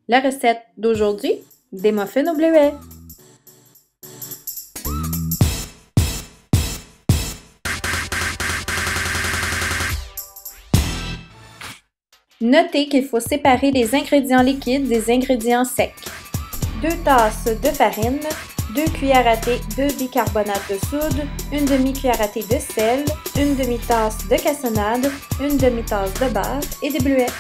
La recette d'aujourd'hui, des muffins au bleuet. Notez qu'il faut séparer les ingrédients liquides des ingrédients secs. 2 tasses de farine, 2 cuillères à thé de bicarbonate de soude, une demi-cuillère à thé de sel, une demi-tasse de cassonade, une demi-tasse de beurre et des bleuets.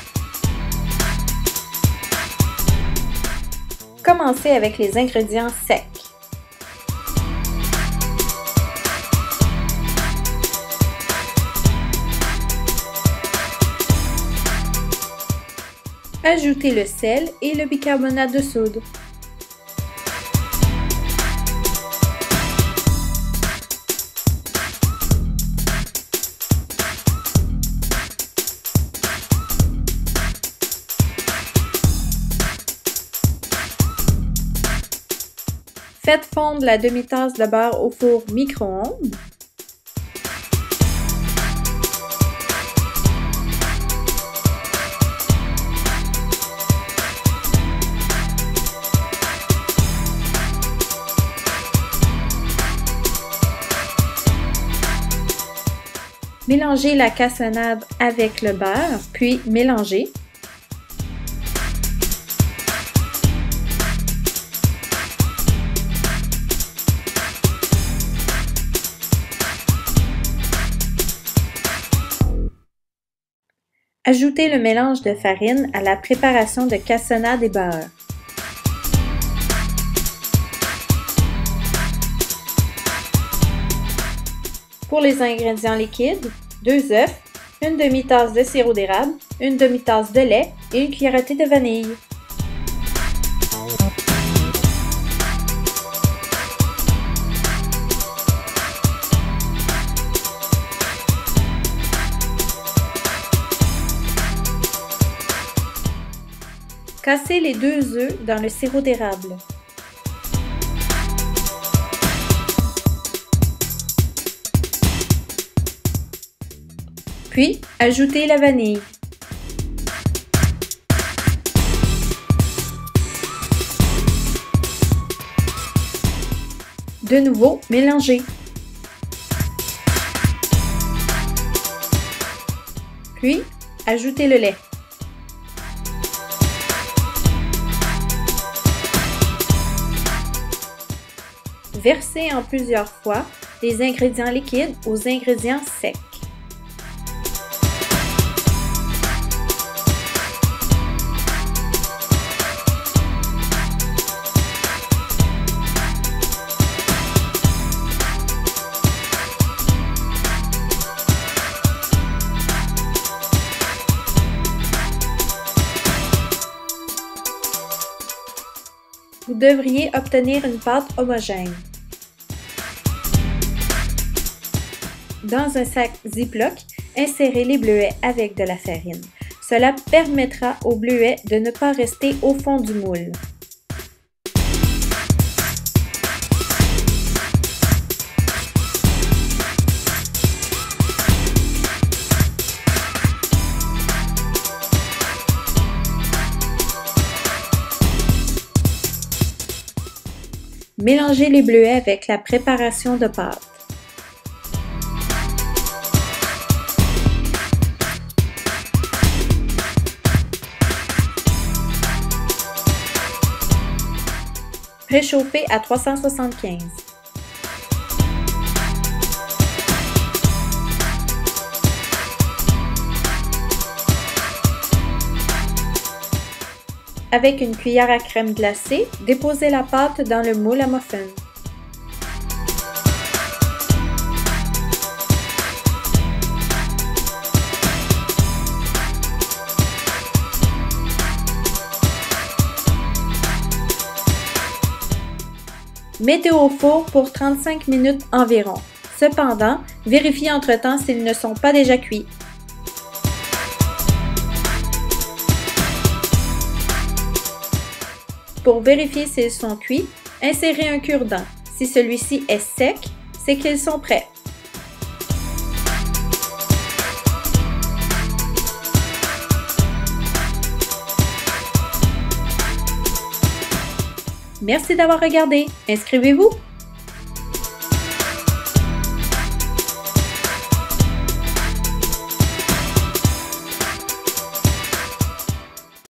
Commencez avec les ingrédients secs. Ajoutez le sel et le bicarbonate de soude. Faites fondre la demi-tasse de beurre au four micro-ondes. Mélangez la cassonade avec le beurre, puis mélangez. Ajoutez le mélange de farine à la préparation de cassonade et beurre. Pour les ingrédients liquides, 2 œufs, une demi-tasse de sirop d'érable, une demi-tasse de lait et une cuillère à thé de vanille. Cassez les 2 œufs dans le sirop d'érable. Puis, ajoutez la vanille. De nouveau, mélangez. Puis, ajoutez le lait. Versez en plusieurs fois les ingrédients liquides aux ingrédients secs. Vous devriez obtenir une pâte homogène. Dans un sac Ziploc, insérez les bleuets avec de la farine. Cela permettra aux bleuets de ne pas rester au fond du moule. Mélangez les bleuets avec la préparation de pâte. Réchauffez à 375. Avec une cuillère à crème glacée, déposez la pâte dans le moule à muffins. Mettez au four pour 35 minutes environ. Cependant, vérifiez entre-temps s'ils ne sont pas déjà cuits. Pour vérifier s'ils sont cuits, insérez un cure-dent. Si celui-ci est sec, c'est qu'ils sont prêts. Merci d'avoir regardé. Inscrivez-vous!